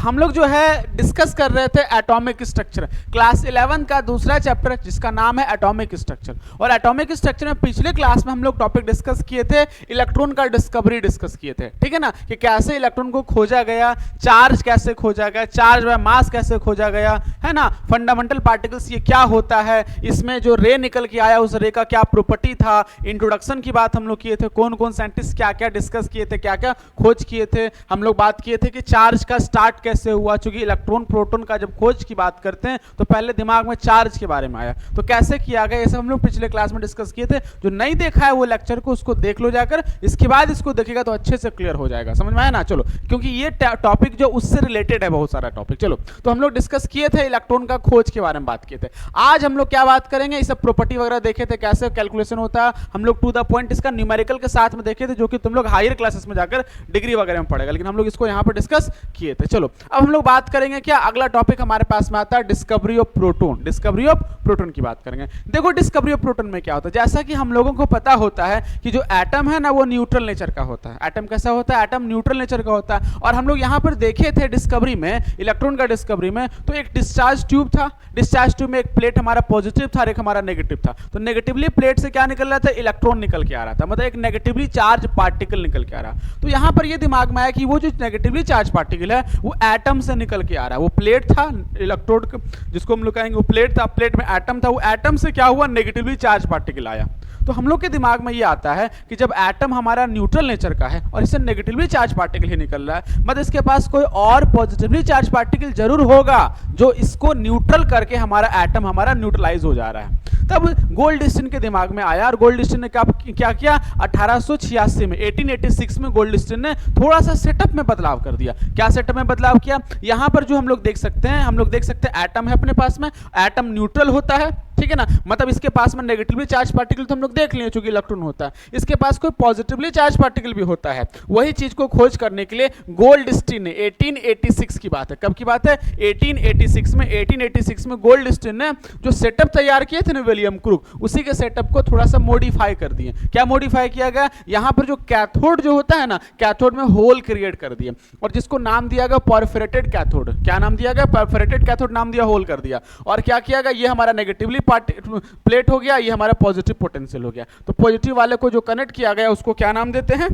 हम लोग जो है डिस्कस कर रहे थे एटॉमिक स्ट्रक्चर, क्लास 11 का दूसरा चैप्टर जिसका नाम है एटॉमिक स्ट्रक्चर। और एटॉमिक स्ट्रक्चर में पिछले क्लास में हम लोग टॉपिक डिस्कस किए थे, इलेक्ट्रॉन का डिस्कवरी डिस्कस किए थे, ठीक है ना, कि कैसे इलेक्ट्रॉन को खोजा गया, चार्ज कैसे खोजा गया, चार्ज बाय मास कैसे खोजा गया, है ना, फंडामेंटल पार्टिकल्स ये क्या होता है, इसमें जो रे निकल के आया उस रे का क्या प्रॉपर्टी था, इंट्रोडक्शन की बात हम लोग किए थे, कौन कौन साइंटिस्ट क्या क्या डिस्कस किए थे, क्या क्या खोज किए थे। हम लोग बात किए थे कि चार्ज का स्टार्ट कैसे हुआ, चूंकि इलेक्ट्रॉन प्रोटॉन का जब खोज की बात करते हैं तो पहले दिमाग में चार्ज के बारे में आया, तो कैसे किया गया ये सब हम लोग पिछले क्लास में डिस्कस किए थे। जो नहीं देखा है वो लेक्चर को उसको देख लो जाकर, इसके बाद इसको देखेगा तो अच्छे से क्लियर हो जाएगा, समझ में आया ना। चलो, क्योंकि ये टॉपिक जो उससे रिलेटेड है, बहुत सारा टॉपिक। चलो, तो हम लोग डिस्कस किए थे इलेक्ट्रॉन का खोज के बारे में बात किए थे। आज हम लोग क्या बात करेंगे, ये सब प्रॉपर्टी वगैरह देखे थे, कैसे कैलकुलेशन होता है, हम लोग टू द पॉइंट इसका न्यूमेरिकल के साथ में देखे थे, जो कि तुम लोग हायर क्लासेस में जाकर डिग्री वगैरह में पढ़ेगा, लेकिन हम लोग इसको यहाँ पर डिस्कस किए थे। चलो, अब हम लोग बात करेंगे क्या, अगला टॉपिक हमारे पास में आता है discovery of proton. Discovery of proton की बात करेंगे। देखो, डिस्कवरी ऑफ प्रोटॉन में क्या होता है, जैसा कि हम लोगों को पता होता है कि जो एटम है ना वो न्यूट्रल नेचर का होता है। एटम कैसा होता है, एटम न्यूट्रल नेचर का होता है। और हम लोग यहाँ पर देखे थे डिस्कवरी में, इलेक्ट्रॉन का डिस्कवरी में, तो एक डिस्चार्ज ट्यूब था, डिस्चार्ज ट्यूब में एक प्लेट हमारा पॉजिटिव था और एक हमारा नेगेटिव था। तो नेगेटिवली प्लेट से क्या निकल रहा था, इलेक्ट्रॉन निकल के आ रहा था, मतलब एक नेगेटिवली चार्ज पार्टिकल निकल के आ रहा। तो यहाँ पर ये दिमाग में आया कि वो जो नेगेटिवली चार्ज पार्टिकल है वो एटम से निकल के आ रहा है। वो प्लेट था, इलेक्ट्रोड जिसको हम लोग कहेंगे वो प्लेट था, प्लेट में एटम था, वो एटम से क्या हुआ, नेगेटिवली चार्ज पार्टिकल आया। तो हम लोग के दिमाग में ये आता है कि जब एटम हमारा न्यूट्रल नेचर का है और इससे नेगेटिवली चार्ज पार्टिकल ही निकल रहा है, मतलब इसके पास कोई और पॉजिटिवली चार्ज पार्टिकल जरूर होगा जो इसको न्यूट्रल करके हमारा एटम हमारा न्यूट्रलाइज हो जा रहा है। तब गोल्डस्टीन के दिमाग में आया और गोल्डस्टीन ने क्या किया, 1886 में 1886 में गोल्डस्टीन ने थोड़ा सा सेटअप में बदलाव कर दिया। क्या सेटअप में बदलाव किया, यहाँ पर जो हम लोग देख सकते हैं, एटम है अपने पास में, एटम न्यूट्रल होता है, ठीक है ना, मतलब इसके पास में नेगेटिवली चार्ज पार्टिकल तो हम लोग देख लिए चूंकि इलेक्ट्रॉन होता है, इसके पास कोई पॉजिटिवली चार्ज पार्टिकल भी होता है। वही चीज को खोज करने के लिए गोल्डस्टीन ने 1886 की बात है, कब की बात है, 1886 में गोल्डस्टीन ने जो सेटअप तैयार किए थे ना विलियम क्रूक, उसी के सेटअप को थोड़ा सा मॉडिफाई कर दिए। क्या मॉडिफाई किया गया, यहाँ पर जो कैथोड जो होता है ना, कैथोड में होल क्रिएट कर दिए और जिसको नाम दिया गया परफोरेटेड कैथोड। क्या नाम दिया गया, परफोरेटेड कैथोड नाम दिया, होल कर दिया। और क्या किया गया, ये हमारा नेगेटिवली प्लेट हो गया, ये हमारा पॉजिटिव पोटेंशियल हो गया। तो पॉजिटिव वाले को जो कनेक्ट किया गया उसको क्या नाम देते हैं,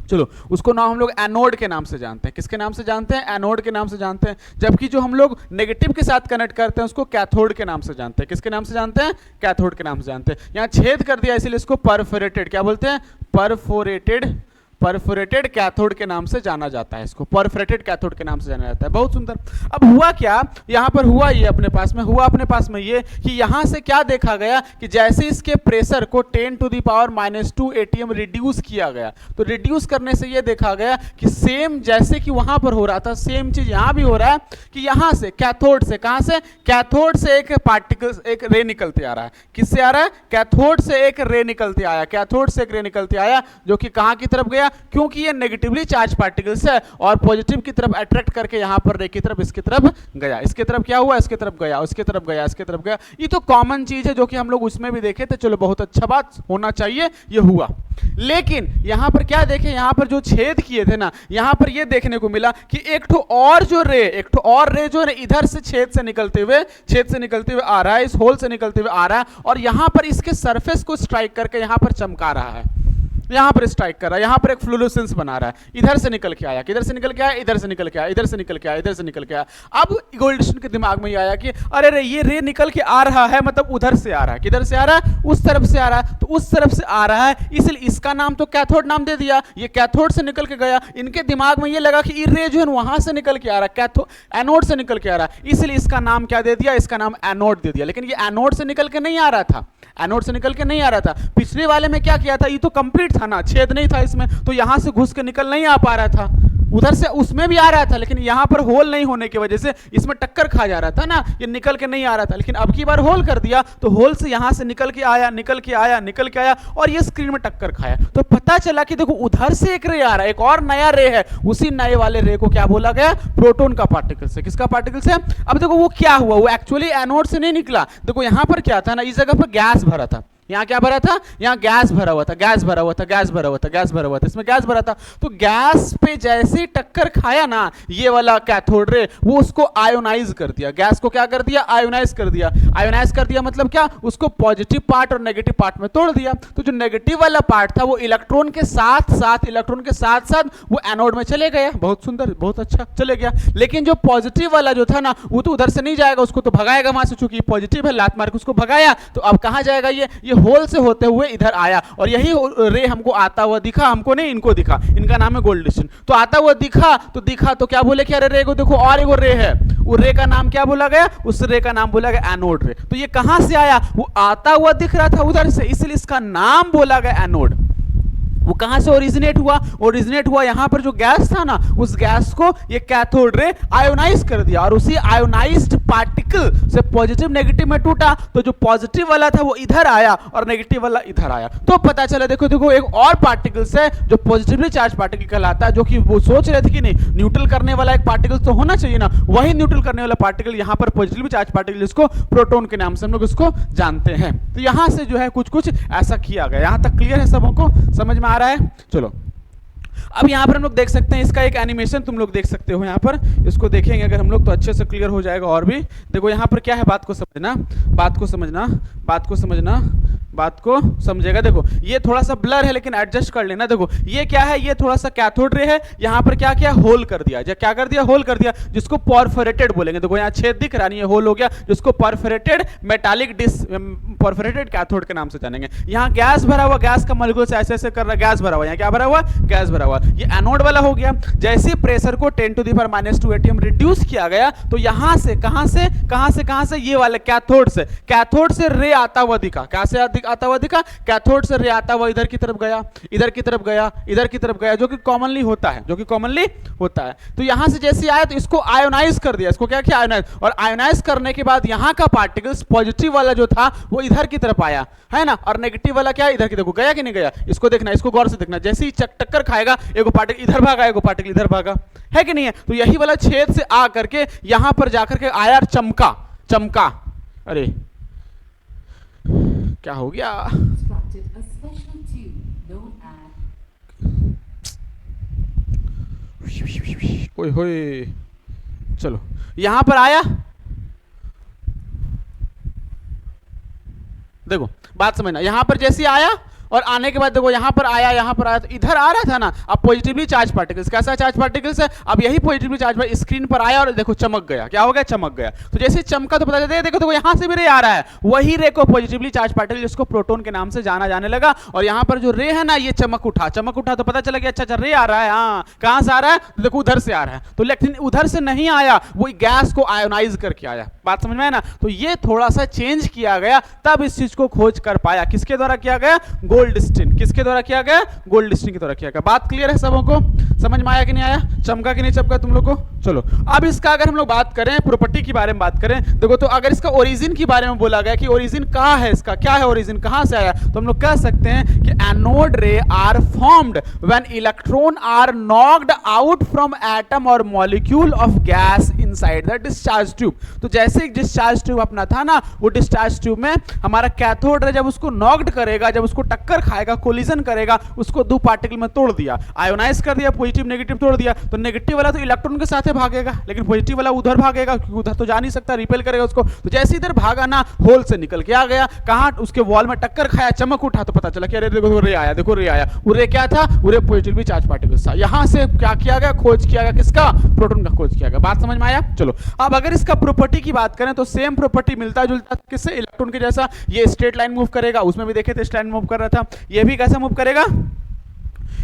चलो उसको नाम हम लोग एनोड के नाम से जानते हैं। किसके नाम से जानते हैं, एनोड के नाम से जानते हैं। जबकि जो हम लोग नेगेटिव के साथ कनेक्ट करते हैं उसको कैथोड के नाम से जानते हैं। किसके नाम से जानते हैं, कैथोड के नाम से जानते हैं। यहाँ छेद कर दिया इसलिए इसको परफोरेटेड, क्या बोलते हैं, परफोरेटेड कैथोड के नाम से जाना जाता है, इसको परफोरेटेड कैथोड के नाम से जाना जाता है। बहुत सुंदर। अब हुआ क्या, यहाँ पर हुआ ये अपने पास में ये कि यहाँ से क्या देखा गया कि जैसे इसके प्रेशर को 10⁻⁻² atm रिड्यूस किया गया, तो रिड्यूस करने से ये देखा गया कि सेम जैसे कि वहां पर हो रहा था सेम चीज यहाँ भी हो रहा है कि यहाँ से कैथोड से, कहाँ से, कैथोड से एक पार्टिकल, एक रे निकलते आ रहा है। किससे आ रहा है, कैथोड से एक रे निकलते आया, कैथोड से एक रे निकलते आया, जो कि कहाँ की तरफ गया, क्योंकि ये नेगेटिवली चार्ज पार्टिकल्स है और पॉजिटिव की तरफ अट्रैक्ट करके यहां पर रे की तरफ, इसकी तरफ गया। इसके तरफ क्या हुआ, इसके तरफ गया, उसके तरफ गया, इसके तरफ गया। ये तो कॉमन चीज है जो कि हम लोग उसमें भी देखे थे। चलो, बहुत अच्छा बात होना चाहिए, ये हुआ। लेकिन यहां पर क्या देखें, यहां पर जो छेद किए थे ना, यहां पर ये देखने को मिला कि एक ठो और रे जो है इधर से छेद से निकलते हुए आ रहा है, इस होल से निकलते हुए आ रहा है और यहां पर इसके सरफेस को स्ट्राइक करके यहां पर चमका रहा है, यहां पर स्ट्राइक कर रहा है, यहां पर एक फ्लोरोसेंस बना रहा है। इधर से निकल के आया, किधर से निकल के आया, इधर से निकल के आया, इधर से निकल के आया, इधर से निकल के आया। अब गोल्डस्टीन के दिमाग में ये आया कि अरे रे, ये रे निकल के आ रहा है, मतलब उधर से आ रहा है। किधर से आ रहा है, उस तरफ से आ रहा है। तो उस तरफ से आ रहा है, इसलिए इसका नाम तो कैथोड नाम दे दिया। ये कैथोड से निकल के गया, इनके दिमाग में ये लगा कि ये रे जो है वहां से निकल के आ रहा है, एनोड से निकल के आ रहा है, इसलिए इसका नाम क्या दे दिया, इसका नाम एनोड दे दिया। लेकिन ये एनोड से निकल के नहीं आ रहा था, एनोड से निकल के नहीं आ रहा था। पिछले वाले में क्या किया था, ये तो कंप्लीट था ना, छेद नहीं था इसमें, तो यहां से घुस के निकल नहीं आ पा रहा था। उधर से उसमें भी आ रहा था, लेकिन यहां पर होल नहीं होने की वजह से इसमें टक्कर खा जा रहा था ना, ये निकल के नहीं आ रहा था। लेकिन अब की बार होल कर दिया तो होल से यहां से निकल के आया, निकल के आया, निकल के आया और ये स्क्रीन में टक्कर खाया। तो पता चला कि देखो उधर से एक रे आ रहा है, एक और नया रे है। उसी नए वाले रे को क्या बोला गया, प्रोटॉन का पार्टिकल से। किसका पार्टिकल से? अब देखो वो क्या हुआ, वो एक्चुअली एनोड से नहीं निकला। देखो यहां पर क्या था ना, इस जगह पर गैस भरा था, यहाँ क्या भरा था, यहाँ गैस भरा हुआ था, गैस भरा हुआ था, गैस भरा हुआ था, गैस भरा हुआ था, इसमें गैस भरा था। तो गैस पे जैसे ही टक्कर खाया ना ये वाला कैथोड रे, वो उसको आयोनाइज कर दिया, गैस को क्या कर दिया, आयोनाइज कर दिया। आयोनाइज कर दिया मतलब क्या, उसको पॉजिटिव पार्ट और नेगेटिव पार्ट में तोड़ दिया। तो जो नेगेटिव वाला पार्ट था वो इलेक्ट्रॉन के साथ साथ वो एनोड में चले गया। बहुत सुंदर, बहुत अच्छा चले गया। लेकिन जो पॉजिटिव वाला जो था ना वो तो उधर से नहीं जाएगा, उसको तो भगाएगा वहां से, चूंकि पॉजिटिव है, लात मार के उसको भगाया। तो अब कहां जाएगा, ये होल से होते हुए इधर आया और यही रे हमको आता हुआ दिखा, हमको नहीं इनको दिखा, इनका नाम है गोल्डस्टीन। तो आता हुआ दिखा तो क्या बोले कि अरे रे को देखो और एगो रे है, वो रे का नाम क्या बोला गया, उस रे का नाम बोला गया एनोड रे। तो ये कहां से आया, वो आता हुआ दिख रहा था उधर से, इसलिए इसका नाम बोला गया एनोड। वो कहां से ओरिजिनेट हुआ यहां पर जो गैस था ना, उस गैस को ये कैथोड रे आयोनाइज कर दिया और उसी आयोनाइज्ड पार्टिकल से पॉजिटिव नेगेटिव में टूटा। तो जो पॉजिटिव वाला था वो इधर आया और नेगेटिव वाला इधर आया। तो पता चला, देखो एक और पार्टिकल है जो पॉजिटिवली चार्ज पार्टिकल कहलाता है, जो कि वो सोच रहे थे कि नहीं न्यूट्रल करने वाला एक पार्टिकल तो होना चाहिए ना, वही न्यूट्रल करने वाला पार्टिकल यहां पर पॉजिटिवली चार्ज पार्टिकल, जिसको प्रोटॉन के नाम से हम लोग इसको जानते हैं। तो यहां से जो है कुछ ऐसा किया गया। यहां तक क्लियर है, सबको समझ में आ रहा है? चलो अब यहाँ पर हम लोग देख सकते हैं, इसका एक एनिमेशन तुम लोग देख सकते हो। यहाँ पर इसको देखेंगे अगर हम लोग तो अच्छे से क्लियर हो जाएगा। और भी देखो यहाँ पर क्या है, बात को समझना, बात को समझेगा। देखो ये थोड़ा सा ब्लर है लेकिन एडजस्ट कर लेना। देखो ये क्या है, ये थोड़ा सा कैथोड रे है, यहाँ पर क्या किया, होल कर दिया। क्या कर दिया, होल कर दिया, जिसको परफोरेटेड बोलेंगे। देखो यहाँ छेद दिख रहा नहीं है, होल हो गया, जिसको परफोरेटेड मेटालिक परफोरेटेड कैथोड के नाम से जानेंगे। यहाँ गैस भरा हुआ, गैस का मॉलिक्यूल से ऐसे कर रहा है, गैस भरा हुआ, यहाँ क्या भरा हुआ, गैस भरा हुआ। ये एनोड वाला हो गया। जैसे प्रेशर को 10⁻² एटीएम रिड्यूस किया गया तो यहाँ से कहां से ये वाले कैथोड से रे आता हुआ दिखा। कैसे आता हुआ दिखा, कैथोड से रे आता हुआ इधर की तरफ गया, जो कि कॉमनली होता है, तो यहां से जैसे आया तो इसको आयोनाइज कर दिया। इसको क्या किया, आयोनाइज। और आयोनाइज करने के बाद यहां का पार्टिकल्स पॉजिटिव वाला जो था वो इधर की तरफ आया है ना, और नेगेटिव वाला क्या इधर की तरफ गया कि नहीं गया, इसको देखना, इसको गौर से देखना। जैसे ही टक्कर खाएगा एगो पार्टिकल इधर भागा, एगो पार्टिकल इधर भागा, है कि नहीं है? तो यही वाला छेद से आ करके यहां पर जाकर के आया, चमका। अरे क्या हो गया, ओए होए, चलो यहां पर आया। देखो बात समझना, यहां पर जैसे आया और आने के बाद देखो यहाँ पर आया तो इधर आ रहा था ना, अब पॉजिटिवली चार्ज पार्टिकल्स, कैसा चार्ज पार्टिकल्स है, अब यही पॉजिटिवली चार्ज स्क्रीन पर आया और देखो चमक गया। क्या हो गया, चमक गया। तो जैसे चमका तो पता चलता है, देखो यहाँ से भी रे आ रहा है, वही रे को पॉजिटिवली चार्ज पार्टिकल, जिसको प्रोटॉन के नाम से जाना जाने लगा। और यहाँ पर जो रे है ना, ये चमक उठा तो पता चला कि अच्छा रे आ रहा है। हाँ, कहां से आ रहा है, तो देखो उधर से आ रहा है। तो लेकिन उधर से नहीं आया, वो गैस को आयोनाइज करके आया। बात समझ में है ना? तो ये थोड़ा सा चेंज किया गया, तब इस चीज को खोज कर पाया। किसके द्वारा किया गया, गोल्डस्टीन। किसके द्वारा किया गया, गोल्डस्टीन के द्वारा किया गया। बात क्लियर है सबको, समझ में आया कि नहीं आया, चमका कि नहीं चमका तुम लोग को? चलो अब इसका अगर हम लोग बात करें, प्रॉपर्टी की बारे में बात करें, देखो तो अगर इसका ओरिजिन के बारे में बोला गया कि ओरिजिन कहां है, इसका क्या है ओरिजिन, कहां से आया, तो हम लोग कह सकते हैं कि anode ray are formed when electron are knocked out from atom और molecule of gas inside the discharge tube. तो जैसे एक डिस्चार्ज ट्यूब अपना था ना, वो डिस्चार्ज ट्यूब में हमारा कैथोड रे जब उसको नॉक्ड करेगा, जब उसको टक्कर खाएगा, कोलिजन करेगा, उसको दो पार्टिकल में तोड़ दिया, आयोनाइज कर दिया, पॉजिटिव नेगेटिव तोड़ दिया। तो नेगेटिव वाला तो इलेक्ट्रॉन के साथ भागेगा, लेकिन पॉजिटिव वाला उधर भागेगा, क्योंकि उधर तो जा नहीं सकता, रिपेल करेगा उसको। तो जैसे इधर भागा ना, होल से निकल के आ गया, कहां, उसके वॉल में टक्कर खाया, चमक उठा, तो पता चला कि अरे देखो रे आया, देखो रे आया। वो रे क्या था, वो रे पॉजिटिवली चार्ज पार्टिकल्स था। यहां से क्या किया गया, खोज किया गया, किसका, प्रोटॉन का खोज किया गया। बात समझ में आया? चलो अब अगर इसका प्रॉपर्टी की बात करें तो सेम प्रॉपर्टी मिलता जुलता किससे, इलेक्ट्रॉन के जैसा। ये स्ट्रेट लाइन मूव करेगा, उसमें भी देखे थे स्ट्रेट लाइन मूव कर रहा था, ये भी कैसा मूव करेगा,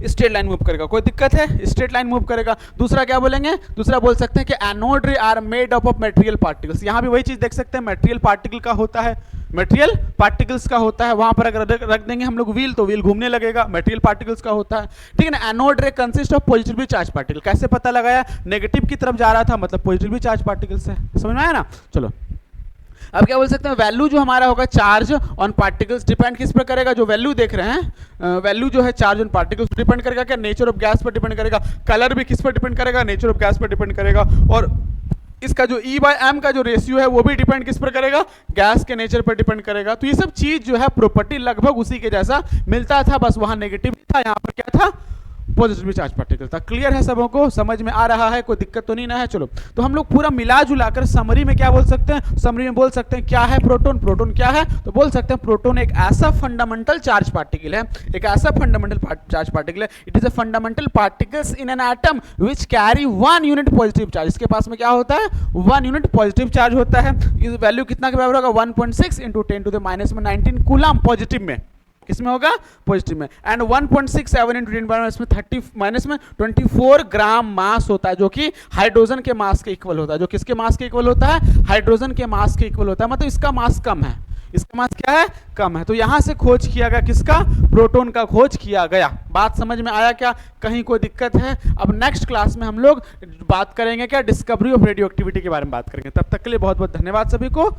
स्ट्रेट लाइन मूव करेगा। कोई दिक्कत है, स्ट्रेट लाइन मूव करेगा। दूसरा क्या बोलेंगे, दूसरा बोल सकते हैं कि anode ray are made up of material particles. यहां भी वही चीज देख सकते हैं, मटेरियल पार्टिकल का होता है, मटेरियल पार्टिकल्स का होता है। वहां पर अगर रख देंगे हम लोग व्हील, तो व्हील घूमने लगेगा, मटेरियल पार्टिकल्स का होता है, ठीक है ना। एनोड रे consist of positively charge particle. कैसे पता लगाया, नेगेटिव की तरफ जा रहा था, मतलब पॉजिटिवली चार्ज पार्टिकल्स है। समझ में आया ना? चलो अब क्या बोल सकते हैं, वैल्यू जो हमारा होगा चार्ज ऑन पार्टिकल्स डिपेंड किस पर करेगा, जो वैल्यू देख रहे हैं, वैल्यू जो है चार्ज ऑन पार्टिकल्स डिपेंड करेगा, क्या नेचर ऑफ गैस पर डिपेंड करेगा, कलर भी किस पर डिपेंड करेगा, नेचर ऑफ गैस पर डिपेंड करेगा, और इसका जो E/m का जो रेशियो है वो भी डिपेंड किस पर करेगा, गैस के नेचर पर डिपेंड करेगा। तो ये सब चीज जो है प्रॉपर्टी लगभग उसी के जैसा मिलता था, बस वहां नेगेटिव था, यहाँ पर क्या था, पॉजिटिव चार्ज पार्टिकल था। क्लियर है सबों को, समझ में आ रहा है, कोई दिक्कत तो नहीं ना है। चलो तो हम लोग पूरा मिला जुलाकर समरी में क्या बोल सकते हैं, समरी में बोल सकते हैं क्या है प्रोटॉन। प्रोटॉन क्या है, तो बोल सकते हैं प्रोटॉन एक ऐसा फंडामेंटल चार्ज पार्टिकल है, एक ऐसा फंडामेंटल चार्ज पार्टिकल है, it is a fundamental particles in an atom which carry 1 unit positive charge. इसके पास में क्या होता है, 1 यूनिट पॉजिटिव चार्ज होता है। इस वैल्यू कितना के बराबर होगा, 1.6 इंटू 10⁻⁻19 कूलम पॉजिटिव में, किसमें होगा, पॉजिटिव में। एंड 1.67 इंटू 10⁻⁻24 ग्राम मास होता है, जो कि हाइड्रोजन के मास के इक्वल होता है। जो किसके मास के इक्वल होता है, हाइड्रोजन के मास के इक्वल होता है, मतलब इसका मास कम है, इसका मास क्या है, कम है। तो यहां से खोज किया गया किसका, प्रोटॉन का खोज किया गया। बात समझ में आया क्या, कहीं कोई दिक्कत है? अब नेक्स्ट क्लास में हम लोग बात करेंगे क्या, डिस्कवरी ऑफ रेडियो एक्टिविटी के बारे में बात करेंगे। तब तक के लिए बहुत बहुत धन्यवाद सभी को।